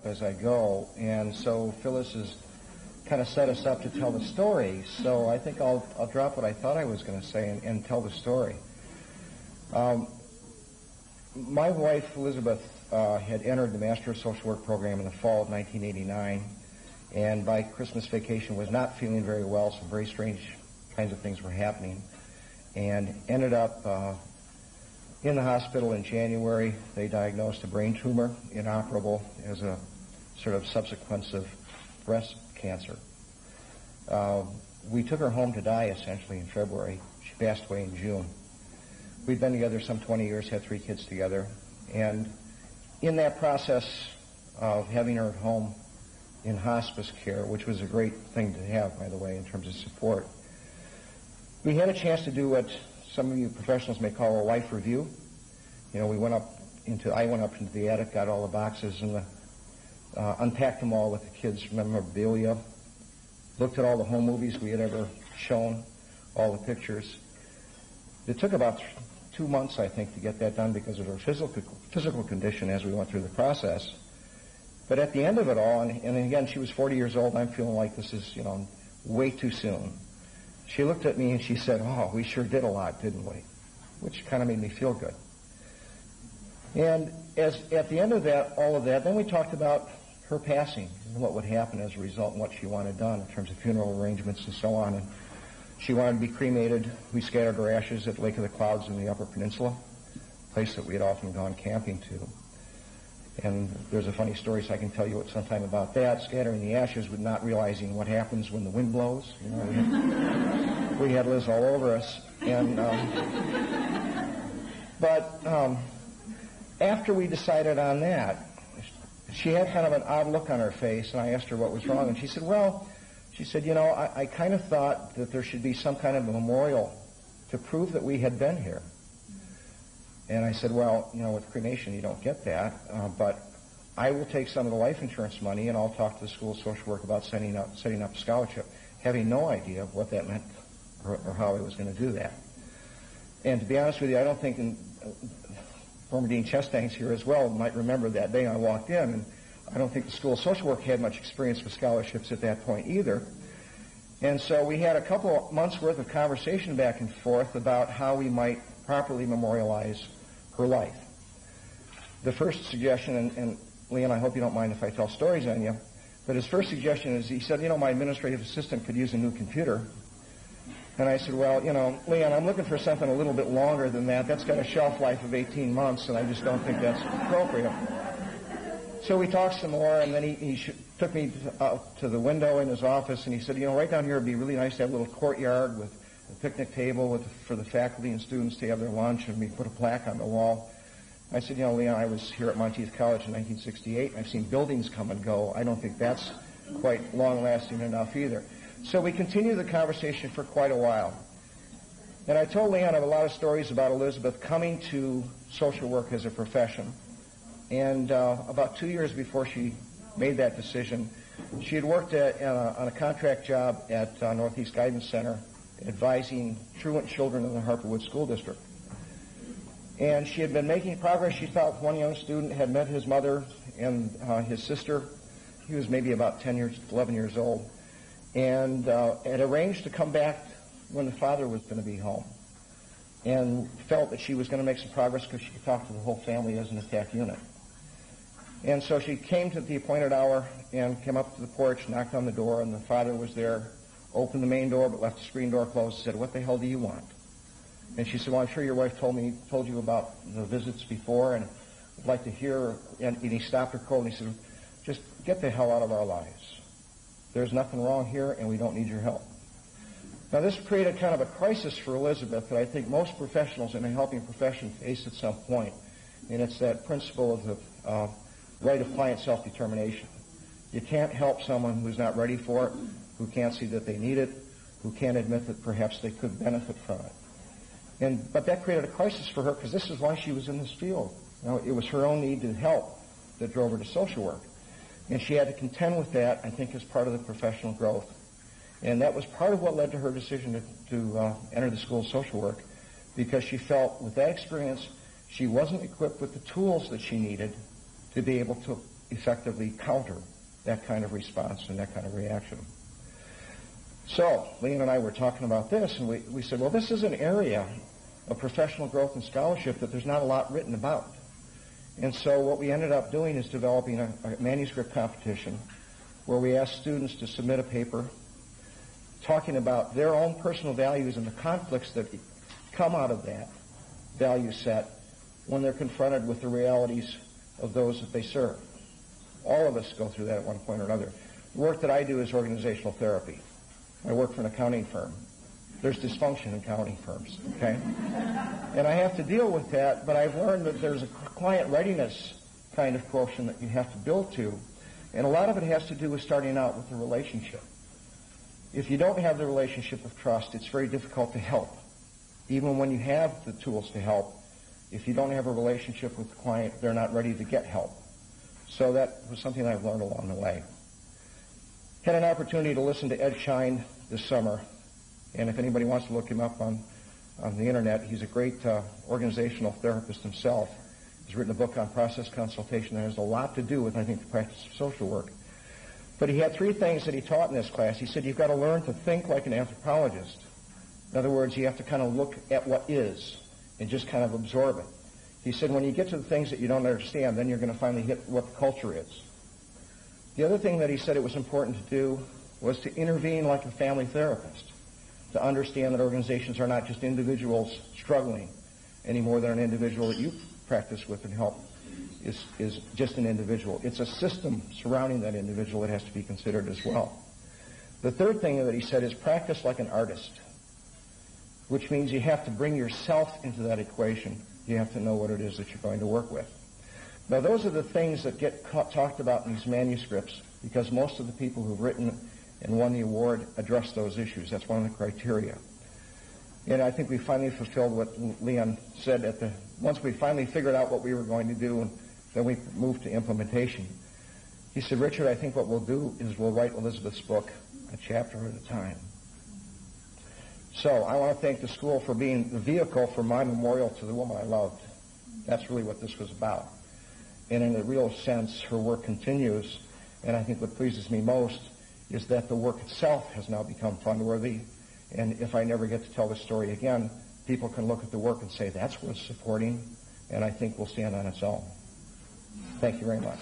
as I go. And so Phyllis has kind of set us up to tell the story. So I think I'll drop what I thought I was going to say and tell the story. My wife, Elizabeth, had entered the Master of Social Work program in the fall of 1989, and by Christmas vacation was not feeling very well. Some very strange kinds of things were happening, and ended up in the hospital in January. They diagnosed a brain tumor, inoperable, as a sort of subsequence of breast cancer. We took her home to die, essentially, in February. She passed away in June. We'd been together some 20 years, had 3 kids together, and in that process of having her at home in hospice care, which was a great thing to have, by the way, in terms of support, we had a chance to do what some of you professionals may call a life review. You know, I went up into the attic, got all the boxes, and unpacked them all with the kids' memorabilia, looked at all the home movies we had ever shown, all the pictures. It took about 2 months, I think, to get that done because of her physical condition as we went through the process. But at the end of it all, and again, she was 40 years old, I'm feeling like this is, you know, way too soon. She looked at me and she said, "Oh, we sure did a lot, didn't we?" Which kind of made me feel good. And at the end of that, all of that, then we talked about her passing and what would happen as a result and what she wanted done in terms of funeral arrangements and so on. And she wanted to be cremated. We scattered her ashes at Lake of the Clouds in the Upper Peninsula, a place that we had often gone camping to. And there's a funny story, so I can tell you sometime about that, scattering the ashes with not realizing what happens when the wind blows. You know, we had Liz all over us. And but after we decided on that, she had kind of an odd look on her face, and I asked her what was wrong, and she said, "Well," she said, "you know, I kind of thought that there should be some kind of a memorial to prove that we had been here." And I said, "Well, you know, with cremation you don't get that, but I will take some of the life insurance money and I'll talk to the School of Social Work about setting up a scholarship," having no idea what that meant or how I was going to do that. And to be honest with you, I don't think, former Dean Chestang's here as well, might remember that day I walked in, and I don't think the School of Social Work had much experience with scholarships at that point either. And so we had a couple of months' worth of conversation back and forth about how we might properly memorialize her life. The first suggestion, and Leon, I hope you don't mind if I tell stories on you, but his first suggestion is, he said, "You know, my administrative assistant could use a new computer." And I said, "Well, you know, Leon, I'm looking for something a little bit longer than that. That's got a shelf life of 18 months, and I just don't think that's appropriate." So we talked some more, and then he took me to the window in his office, and he said, "You know, right down here it would be really nice to have a little courtyard with a picnic table for the faculty and students to have their lunch, and we put a plaque on the wall." I said, "You know, Leon, I was here at Monteith College in 1968, and I've seen buildings come and go. I don't think that's quite long-lasting enough either." So we continued the conversation for quite a while. And I told Leon of a lot of stories about Elizabeth coming to social work as a profession. And about 2 years before she made that decision, she had worked on a contract job at Northeast Guidance Center advising truant children in the Harperwood School District. And she had been making progress. She thought one young student had met his mother and his sister. He was maybe about 11 years old, and had arranged to come back when the father was going to be home, and felt that she was going to make some progress because she could talk to the whole family as an attack unit. And so she came to the appointed hour and came up to the porch, knocked on the door, and the father was there, opened the main door but left the screen door closed, and said, "What the hell do you want?" And she said, "Well, I'm sure your wife told you about the visits before, and I'd like to hear," and he stopped her cold and he said, "Just get the hell out of our lives. There's nothing wrong here and we don't need your help." Now this created kind of a crisis for Elizabeth that I think most professionals in a helping profession face at some point, and it's that principle of the right of client self-determination. You can't help someone who's not ready for it, who can't see that they need it, who can't admit that perhaps they could benefit from it. But that created a crisis for her because this is why she was in this field. You know, it was her own need to help that drove her to social work. And she had to contend with that, I think, as part of the professional growth. And that was part of what led to her decision to enter the School of Social Work, because she felt with that experience she wasn't equipped with the tools that she needed to be able to effectively counter that kind of response and that kind of reaction. So Leon and I were talking about this, and we said, well, this is an area of professional growth and scholarship that there's not a lot written about. And so what we ended up doing is developing a manuscript competition where we asked students to submit a paper talking about their own personal values and the conflicts that come out of that value set when they're confronted with the realities of those that they serve. All of us go through that at one point or another. The work that I do is organizational therapy. I work for an accounting firm. There's dysfunction in accounting firms, okay? And I have to deal with that, but I've learned that there's a client readiness kind of quotient that you have to build to, and a lot of it has to do with starting out with the relationship. If you don't have the relationship of trust, it's very difficult to help. Even when you have the tools to help, if you don't have a relationship with the client, they're not ready to get help. So that was something I've learned along the way. Had an opportunity to listen to Ed Schein this summer, and if anybody wants to look him up on the internet, he's a great organizational therapist himself. He's written a book on process consultation that has a lot to do with, I think, the practice of social work. But he had 3 things that he taught in this class. He said you've got to learn to think like an anthropologist. In other words, you have to kind of look at what is and just kind of absorb it. He said when you get to the things that you don't understand, then you're going to finally hit what the culture is. The other thing that he said it was important to do was to intervene like a family therapist, to understand that organizations are not just individuals struggling any more than an individual that you practice with and help is just an individual. It's a system surrounding that individual that has to be considered as well. The third thing that he said is practice like an artist, which means you have to bring yourself into that equation. You have to know what it is that you're going to work with. Now, those are the things that get talked about in these manuscripts because most of the people who've written and won the award address those issues. That's one of the criteria. And I think we finally fulfilled what Leon said once we finally figured out what we were going to do, and then we moved to implementation. He said, Richard, I think what we'll do is we'll write Elizabeth's book a chapter at a time. So I want to thank the school for being the vehicle for my memorial to the woman I loved. That's really what this was about. And in a real sense, her work continues. And I think what pleases me most is that the work itself has now become fund-worthy. And if I never get to tell this story again, people can look at the work and say, that's worth supporting. And I think we'll stand on its own. Thank you very much.